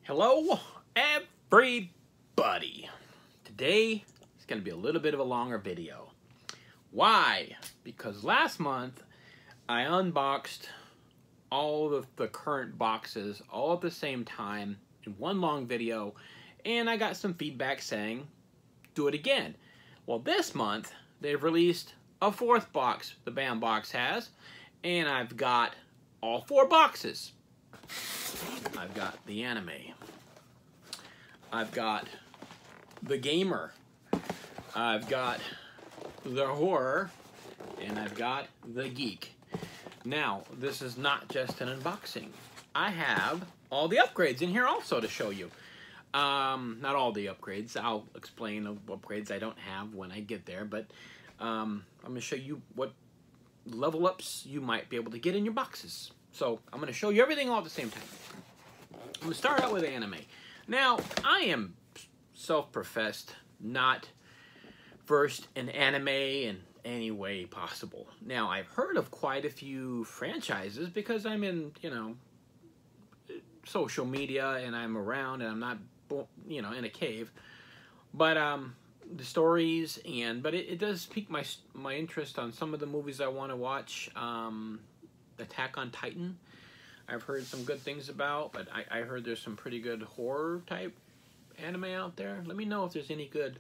Hello, everybody. Today is going to be a little bit of a longer video. Why? Because last month I unboxed all of the current boxes all at the same time in one long video, and I got some feedback saying, do it again. Well, this month they've released a fourth box, the BAM box has, and I've got all four boxes. I've got the anime, I've got the gamer, I've got the horror, and I've got the geek. Now, this is not just an unboxing. I have all the upgrades in here also to show you. Not all the upgrades. I'll explain the upgrades I don't have when I get there, but I'm going to show you what level ups you might be able to get in your boxes. So I'm going to show you everything all at the same time. I'm going to start out with anime. Now, I am self-professed not versed in anime in any way possible. Now, I've heard of quite a few franchises because I'm in, social media and I'm around and I'm not, in a cave. But the stories but it does pique my interest on some of the movies I want to watch. Attack on Titan, I've heard some good things about, but I heard there's some pretty good horror type anime out there. Let me know if there's any good,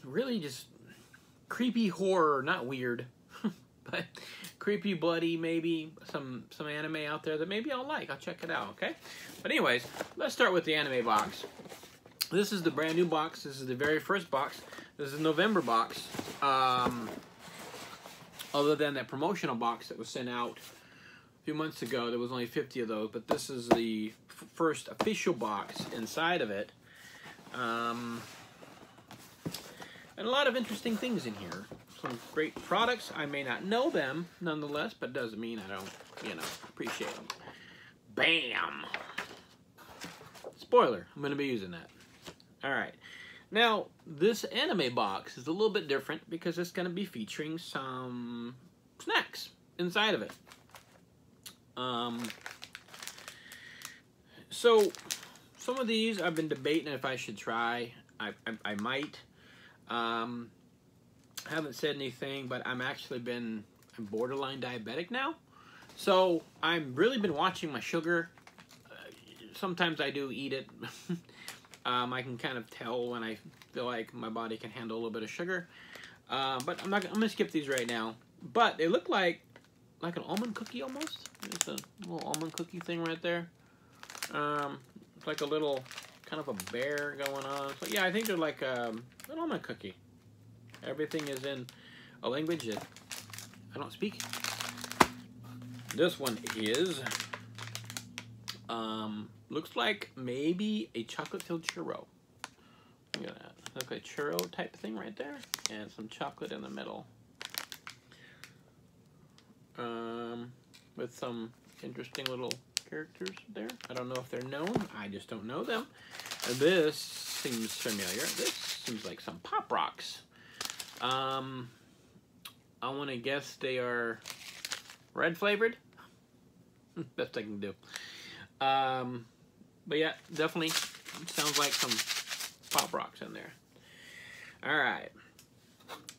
really just creepy horror, not weird, but creepy, bloody, maybe some anime out there that maybe I'll like. I'll check it out, okay? But anyways, let's start with the anime box. This is the brand new box. This is the very first box. This is the November box. Other than that promotional box that was sent out a few months ago, there was only 50 of those, but this is the first official box inside of it. And a lot of interesting things in here. Some great products. I may not know them, nonetheless, but doesn't mean I don't, appreciate them. Bam! Spoiler, I'm going to be using that. Alright. Now, this anime box is a little bit different because it's going to be featuring some snacks inside of it. So, some of these I've been debating if I should try. I might. Haven't said anything, but I'm borderline diabetic now. So, I've really been watching my sugar. Sometimes I do eat it. I can kind of tell when I feel like my body can handle a little bit of sugar. But I'm gonna skip these right now. But they look like an almond cookie almost. There's a little almond cookie thing right there. It's like a little kind of a bear going on. So yeah, I think they're like an almond cookie. Everything is in a language that I don't speak. This one is looks like maybe a chocolate-filled churro. Look at that. Look like a churro type thing right there. And some chocolate in the middle. With some interesting little characters there. I don't know if they're known. I just don't know them. And this seems familiar. This seems like some Pop Rocks. I want to guess they are red flavored. Best I can do. But yeah, definitely sounds like some Pop Rocks in there. Alright.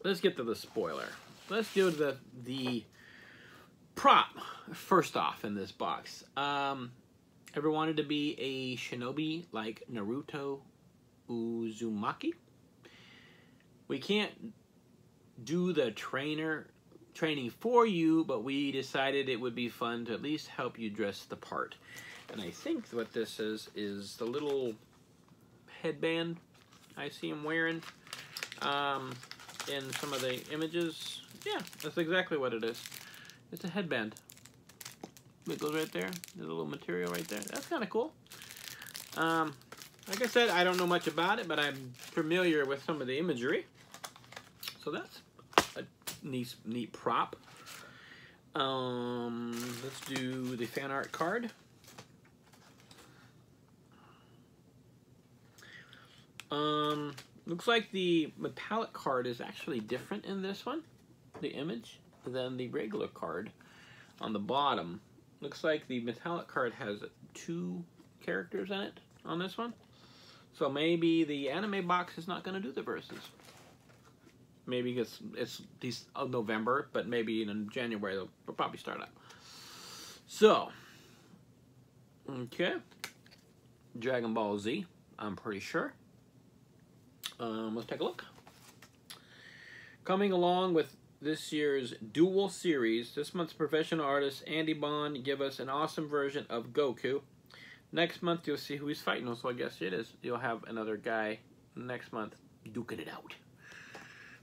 Let's get to the spoiler. Let's do the prop first off in this box. Ever wanted to be a shinobi like Naruto Uzumaki? We can't do the training for you, but we decided it would be fun to at least help you dress the part. And I think what this is the little headband I see him wearing in some of the images. Yeah, that's exactly what it is. It's a headband. It goes right there. There's a little material right there. That's kind of cool. Like I said, I don't know much about it, but I'm familiar with some of the imagery. So that's a neat prop. Let's do the fan art card. Looks like the metallic card is actually different in this one, the image, than the regular card on the bottom. Looks like the metallic card has two characters in it on this one. So maybe the anime box is not going to do the verses. Maybe it's November, but maybe in January they'll probably start up. So, okay. Dragon Ball Z, I'm pretty sure. Let's take a look. Coming along with this year's Duel Series, this month's professional artist Andy Bond give us an awesome version of Goku. Next month you'll see who he's fighting, so I guess it is. You'll have another guy next month duking it out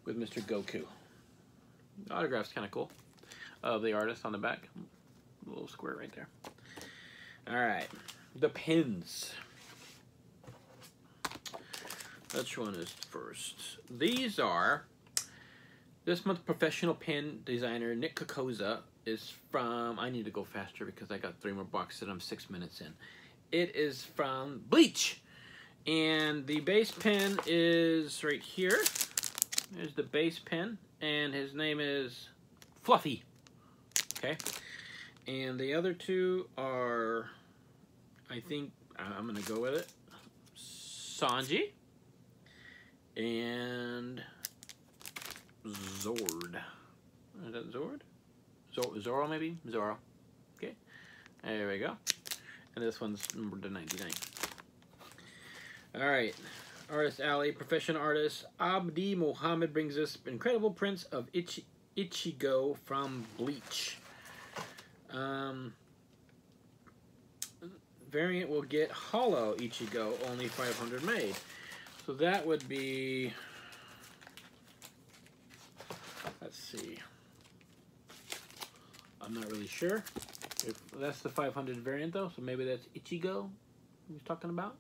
with Mr. Goku. The autograph's kind of cool of the artist on the back. A little square right there. Alright, the pins. Which one is first? These are, this month's professional pin designer Nick Kokoza is from, I need to go faster because I got 3 more boxes and I'm 6 minutes in. It is from Bleach. And the base pin is right here. There's the base pin. And his name is Fluffy. Okay. And the other two are, I think, I'm going to go with it, Sanji and Zord. Is that Zord? Zoro maybe? Zoro. Okay. There we go. And this one's numbered to 99. Alright. Artist Alley, professional artist Abdi Mohammed brings us incredible prints of Ichigo from Bleach. Variant will get Hollow Ichigo, only 500 made. So that would be, let's see, I'm not really sure if that's the 500 variant though, so maybe that's Ichigo he was talking about.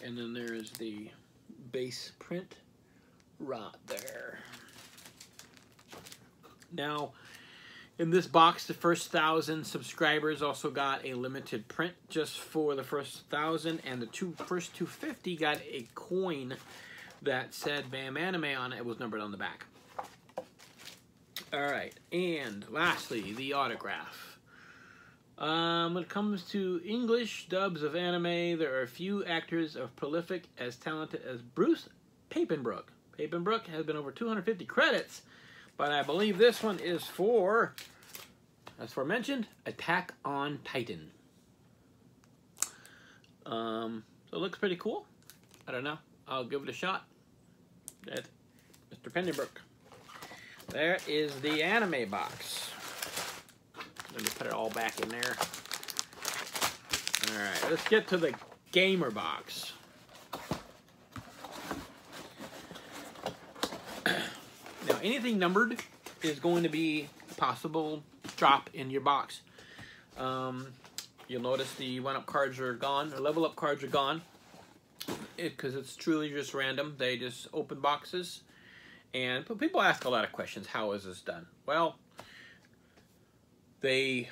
And then there's the base print right there. Now, in this box, the first 1,000 subscribers also got a limited print just for the first 1,000, and the first 250 got a coin that said BAM Anime on it. It was numbered on the back. All right, and lastly, the autograph. When it comes to English dubs of anime, there are a few actors as prolific, as talented as Bruce Papenbrook. Papenbrook has been over 250 credits, but I believe this one is for, as aforementioned, Attack on Titan. So it looks pretty cool. I don't know. I'll give it a shot. That's Mr. Papenbrook. There is the anime box. Let me put it all back in there. Alright, let's get to the gamer box. Now, anything numbered is going to be a possible drop in your box. You'll notice the 1-up cards are gone, or level up cards are gone, because it's truly just random. They just open boxes. And people ask a lot of questions. How is this done? Well, they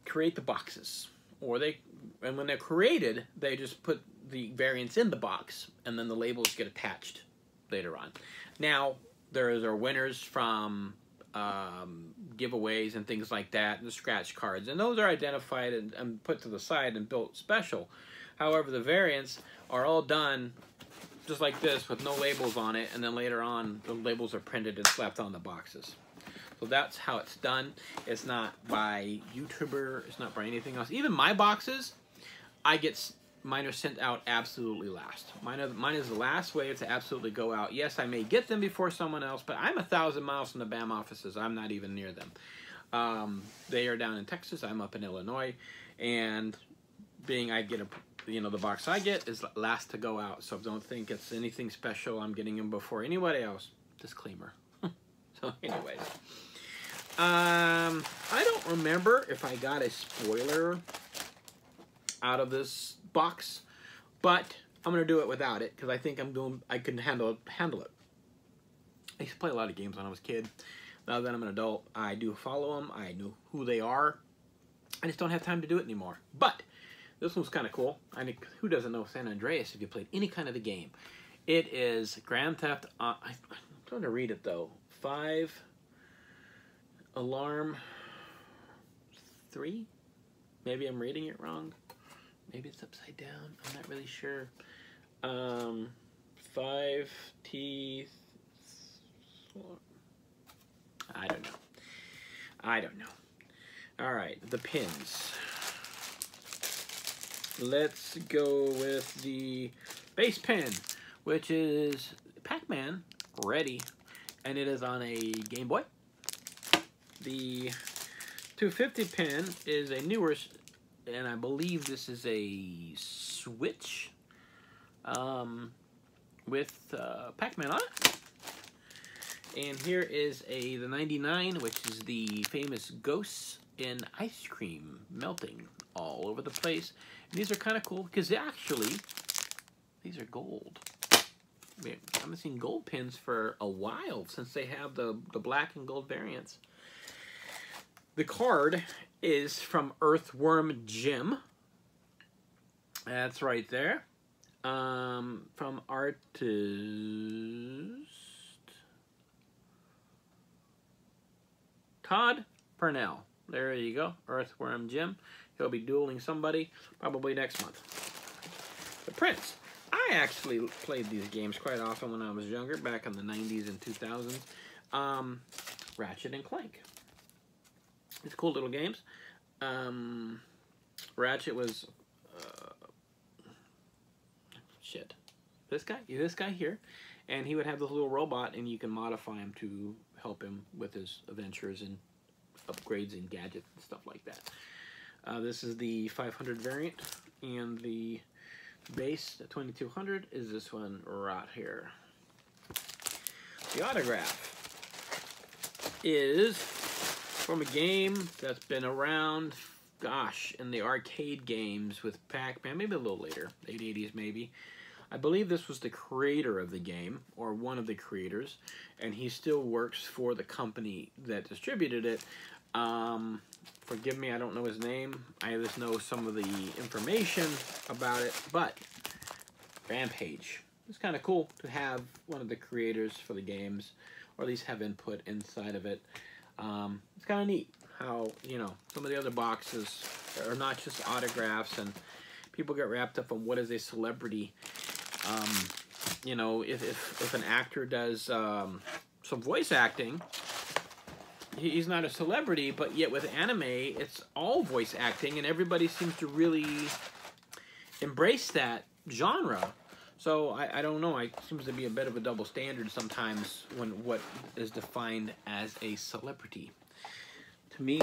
create the boxes, and when they're created, they just put the variants in the box, and then the labels get attached later on. Now, there are winners from giveaways and things like that, and the scratch cards, and those are identified and put to the side and built special. However, the variants are all done just like this with no labels on it, and then later on, the labels are printed and slapped on the boxes. So that's how it's done. It's not by YouTuber. It's not by anything else. Even my boxes, mine are sent out absolutely last. Mine is the last way to absolutely go out. Yes, I may get them before someone else, but I'm 1,000 miles from the BAM offices. I'm not even near them. They are down in Texas. I'm up in Illinois, and I get the box I get is last to go out. So don't think it's anything special. I'm getting them before anybody else. Disclaimer. So anyways. I don't remember if I got a spoiler out of this box, but I'm gonna do it without it because I think I can handle it. I used to play a lot of games when I was a kid. Now that I'm an adult, I do follow them. I know who they are. I just don't have time to do it anymore. But this one's kind of cool. I mean, who doesn't know San Andreas if you played any kind of the game? It is Grand Theft. I'm trying to read it though. 5 Alarm 3? Maybe I'm reading it wrong. Maybe it's upside down. I'm not really sure. 5 teeth. I don't know. I don't know. All right, the pins. Let's go with the base pin, which is Pac-Man Ready, and it is on a Game Boy. The 250 pin is a newer, and I believe this is a Switch with Pac-Man on it. And here is the 99, which is the famous ghosts in ice cream melting all over the place. And these are kind of cool because actually, these are gold. I haven't seen gold pins for a while since they have the black and gold variants. The card is from Earthworm Jim. That's right there. From artist Todd Purnell. There you go, Earthworm Jim. He'll be dueling somebody probably next month. The Prince. I actually played these games quite often when I was younger, back in the 90s and 2000s. Ratchet and Clank. It's cool little games. Ratchet was this guy here, and he would have this little robot, and you can modify him to help him with his adventures and upgrades and gadgets and stuff like that. This is the 500 variant, and the base, the 2200, is this one right here. The autograph is from a game that's been around, gosh, in the arcade games with Pac-Man, maybe a little later, late 80s maybe. I believe this was the creator of the game, or one of the creators, and he still works for the company that distributed it. Forgive me, I don't know his name. I just know some of the information about it, but Rampage. It's kind of cool to have one of the creators for the games, or at least have input inside of it. It's kind of neat how, you know, some of the other boxes are not just autographs, and people get wrapped up on what is a celebrity. You know, if an actor does some voice acting, he's not a celebrity, but yet with anime, it's all voice acting, and everybody seems to really embrace that genre. So I don't know, it seems to be a bit of a double standard sometimes when what is defined as a celebrity. To me,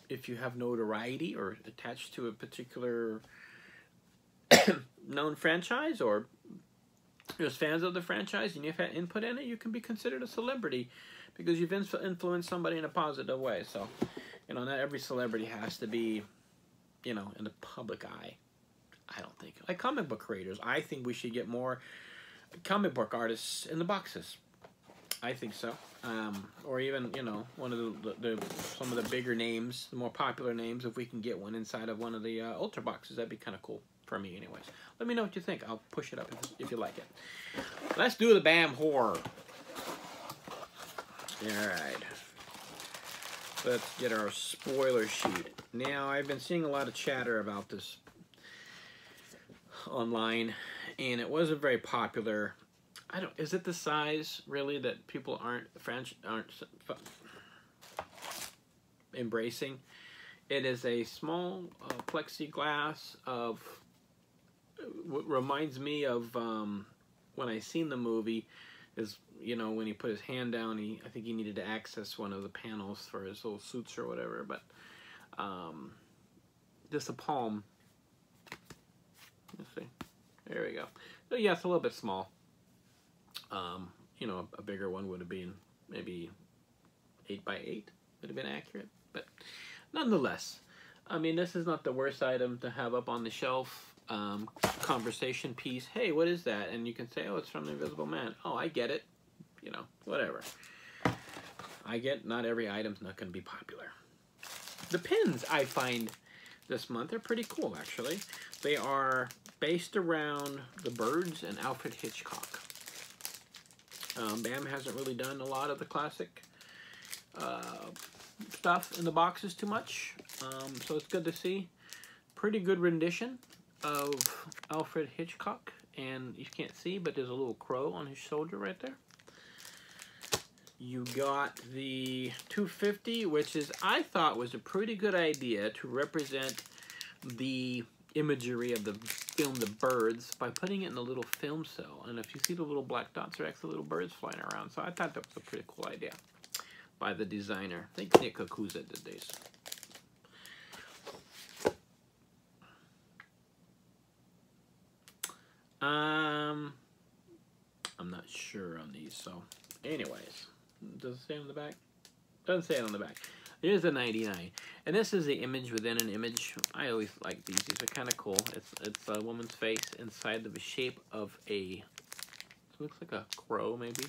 if you have notoriety or attached to a particular known franchise, or there's fans of the franchise and you've had input in it, you can be considered a celebrity because you've influenced somebody in a positive way. So, you know, not every celebrity has to be, you know, in the public eye. I don't think. Like comic book creators, I think we should get more comic book artists in the boxes. I think so. Or even, you know, one of some of the bigger names, the more popular names, if we can get one inside of one of the Ultra boxes, that'd be kind of cool for me anyways. Let me know what you think. I'll push it up if you like it. Let's do the BAM horror. Alright. Let's get our spoiler sheet. Now, I've been seeing a lot of chatter about this online, and it wasn't very popular. Is it the size, really, that people aren't embracing? It is a small plexiglass of what reminds me of when I seen the movie, is, you know, when he put his hand down, I think he needed to access one of the panels for his little suits or whatever, but just a palm. Let's see. There we go. So yeah, it's a little bit small. You know, a bigger one would have been maybe 8 by 8 would have been accurate, but nonetheless, I mean, this is not the worst item to have up on the shelf. Conversation piece. Hey, what is that? And you can say, oh, it's from the Invisible Man. Oh, I get it. You know, whatever. I get not every item's not going to be popular. The pins I find this month are pretty cool, actually. They are based around the Birds and Alfred Hitchcock. BAM hasn't really done a lot of the classic stuff in the boxes too much, so it's good to see. pretty good rendition of Alfred Hitchcock. And you can't see, but there's a little crow on his shoulder right there. You got the 250, which is, I thought, was a pretty good idea to represent the imagery of the film The Birds by putting it in a little film cell. And if you see the little black dots, they're actually little birds flying around. So I thought that was a pretty cool idea by the designer. I think Nick Kakuza did these. I'm not sure on these, so anyways. Does it say on the back? Doesn't say it on the back. Here's the 99. And this is the image within an image. I always like these. These are kind of cool. It's a woman's face inside of the shape of a, it looks like a crow maybe.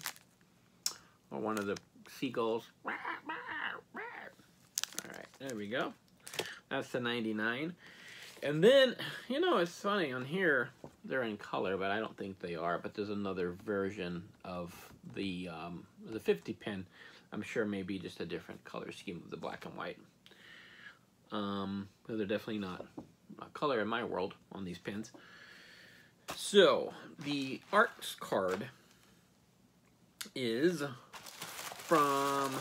Or one of the seagulls. Alright, there we go. That's the 99. And then, you know, it's funny, on here, they're in color, but I don't think they are. But there's another version of the 50 pin. I'm sure maybe just a different color scheme of the black and white. But they're definitely not color in my world on these pins. So, the Arts card is from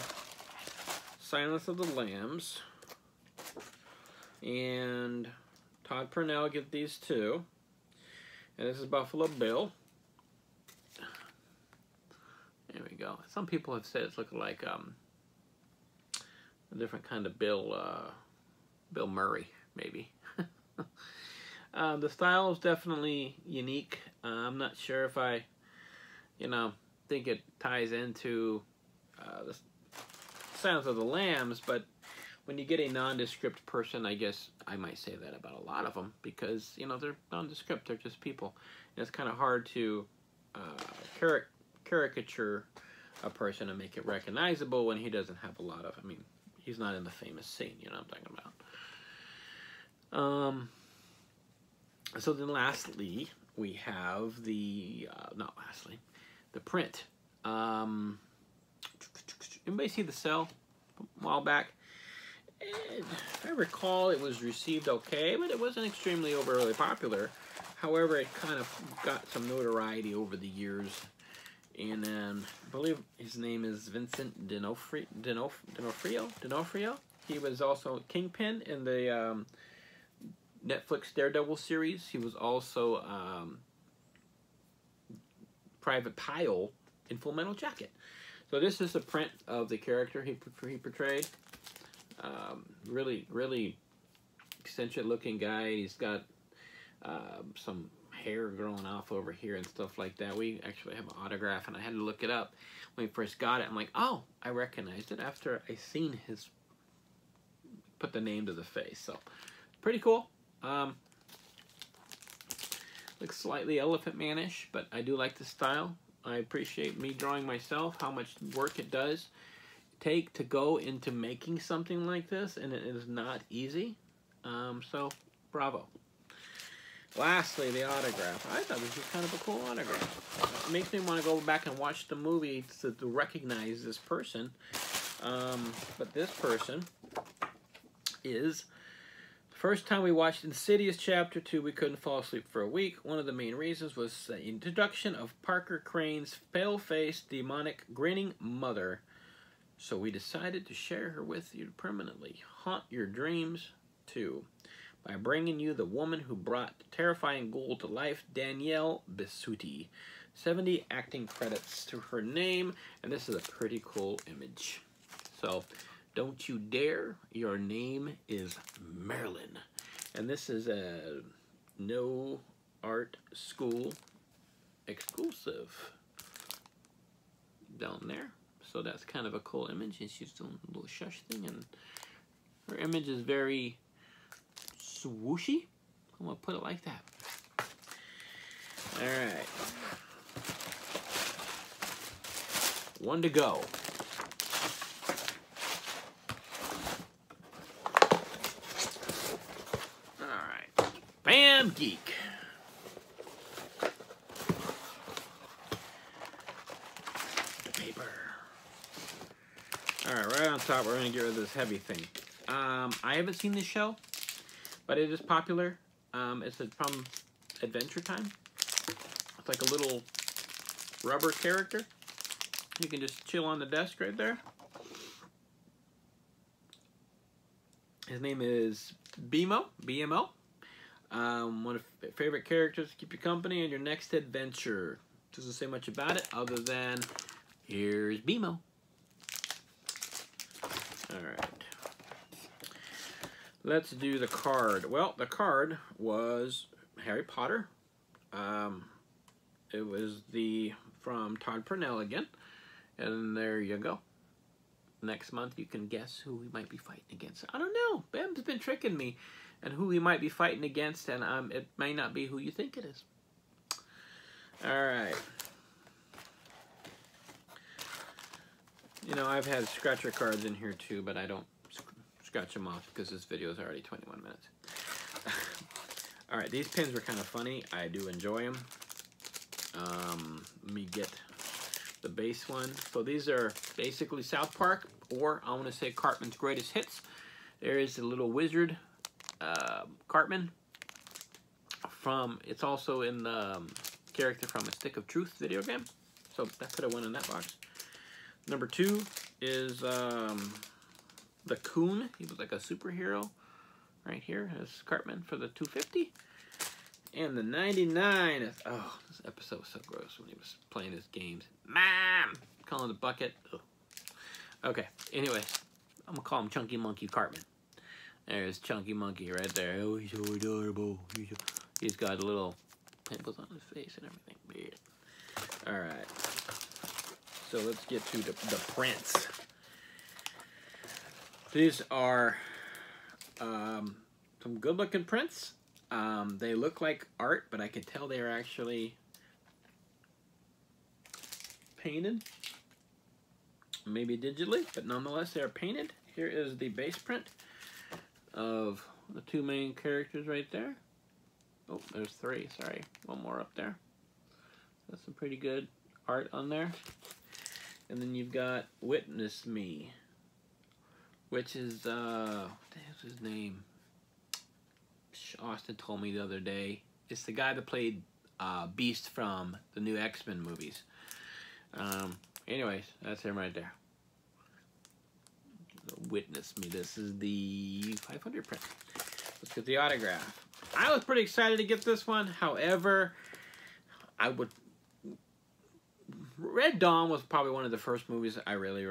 Silence of the Lambs. And Todd Purnell get these two. And this is Buffalo Bill. There we go. Some people have said it's looking like a different kind of Bill Murray, maybe. The style is definitely unique. I'm not sure if I, think it ties into the Silence of the Lambs, but when you get a nondescript person, I guess I might say that about a lot of them, because, they're nondescript, they're just people. And it's kind of hard to caricature a person and make it recognizable when he doesn't have a lot of, he's not in the famous scene, you know what I'm talking about. So then lastly, we have the, the print. Anybody see the cell a while back? And if I recall, it was received okay, but it wasn't extremely overly popular. However, it kind of got some notoriety over the years. And I believe his name is Vincent D'Onofrio. He was also Kingpin in the Netflix Daredevil series. He was also Private Pyle in Full Metal Jacket. So this is a print of the character he portrayed. Really eccentric looking guy. He's got some hair growing off over here and stuff like that. We actually have an autograph, and I had to look it up when we first got it. I'm like, oh, I recognized it after I seen his put the name to the face. So pretty cool. Looks slightly Elephant Man-ish, but I do like the style. I appreciate me drawing myself, how much work it does take to go into making something like this, and it is not easy. So bravo. Lastly, the autograph. I thought this was kind of a cool autograph. It makes me want to go back and watch the movie to recognize this person. But this person is, the first time we watched Insidious Chapter 2, we couldn't fall asleep for a week. One of the main reasons was the introduction of Parker Crane's pale-faced, demonic, grinning mother. So we decided to share her with you permanently. Haunt your dreams, too, by bringing you the woman who brought the terrifying ghoul to life, Danielle Bisutti. 70 acting credits to her name, and this is a pretty cool image. So, don't you dare, your name is Marilyn. And this is a No Art School exclusive down there. So that's kind of a cool image, and she's doing a little shush thing, and her image is very swooshy. I'm gonna put it like that. All right, one to go. All right, Bam Geek. The paper. All right, right on top, we're gonna get rid of this heavy thing. I haven't seen this show. but it is popular. It's from Adventure Time. It's like a little rubber character. You can just chill on the desk right there. His name is BMO. One of your favorite characters to keep you company in your next adventure. Doesn't say much about it other than here's BMO. Alright. Let's do the card. Well, the card was Harry Potter. It was from Todd Purnell again. And there you go. Next month you can guess who we might be fighting against. I don't know. Bam's been tricking me and who he might be fighting against, and it may not be who you think it is. Alright. You know, I've had scratcher cards in here too, but I don't scratch them off because this video is already 21 minutes. Alright, these pins were kind of funny. I do enjoy them. Let me get the base one. So these are basically South Park, or I want to say Cartman's Greatest Hits. There is a little wizard, Cartman. It's also in the character from a Stick of Truth video game. So that could have went in that box. Number 2 is the Coon. He was like a superhero. Right here has Cartman for the 250. And the 99 is, oh, this episode was so gross when he was playing his games. Mom! Calling the bucket. Ugh. Okay, anyways, I'm gonna call him Chunky Monkey Cartman. There's Chunky Monkey right there. Oh, he's so adorable. He's got little pimples on his face and everything. Yeah. Alright. So let's get to the prints. These are some good looking prints. They look like art, but I can tell they are actually painted. Maybe digitally, but nonetheless they are painted. Here is the base print of the 2 main characters right there. Oh, there's 3, sorry. One more up there. That's some pretty good art on there. And then you've got Witness Me, which is, what the hell's his name? Austin told me the other day. It's the guy that played Beast from the new X-Men movies. Anyways, that's him right there. Witness Me. This is the 500 print. Let's get the autograph. I was pretty excited to get this one. However, Red Dawn was probably one of the first movies I really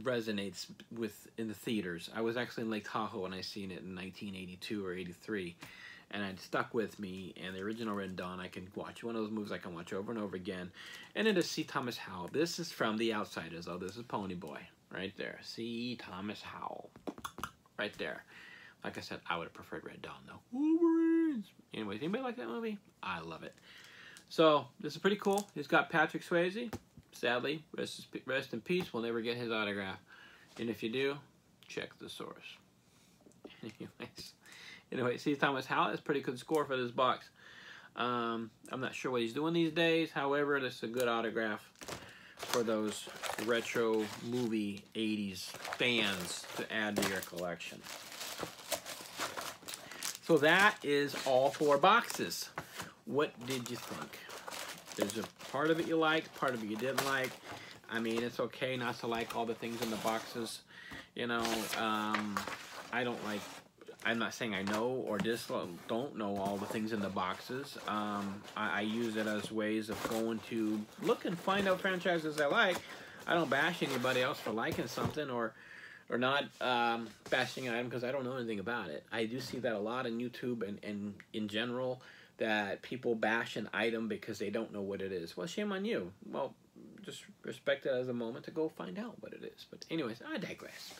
resonates with in the theaters. I was actually in Lake Tahoe when I seen it in 1982 or 83, and it stuck with me. And the original Red Dawn, I can watch one of those movies I can watch over and over again. And then to C. Thomas Howell. This is from The Outsiders. Oh, this is Pony Boy right there. C. Thomas Howell right there. Like I said, I would have preferred Red Dawn though. Wolverines. Anyways, anybody like that movie? I love it. So this is pretty cool. He's got Patrick Swayze. Sadly, rest in peace. We'll never get his autograph. And if you do, check the source. Anyway, C. Thomas Howell is a pretty good score for this box. I'm not sure what he's doing these days. However, this is a good autograph for those retro movie 80s fans to add to your collection. So that is all 4 boxes. What did you think? There's a part of it you liked, part of it you didn't like. I mean, it's okay not to like all the things in the boxes. You know, I don't like, I'm not saying I know or don't know all the things in the boxes. I use it as ways of going to look and find out franchises I like. I don't bash anybody else for liking something or not bashing an item because I don't know anything about it. I do see that a lot on YouTube and in general, that people bash an item because they don't know what it is. Well, shame on you. Well, just respect it as a moment to go find out what it is. But anyways, I digress.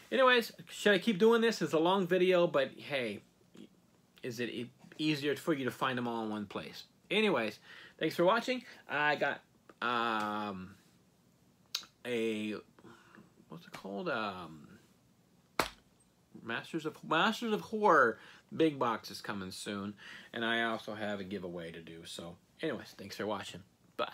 Anyways, should I keep doing this? It's a long video, but hey, is it easier for you to find them all in one place? Anyways, thanks for watching. I got what's it called? Masters of Horror big box is coming soon, and I also have a giveaway to do. So anyways, thanks for watching. Bye.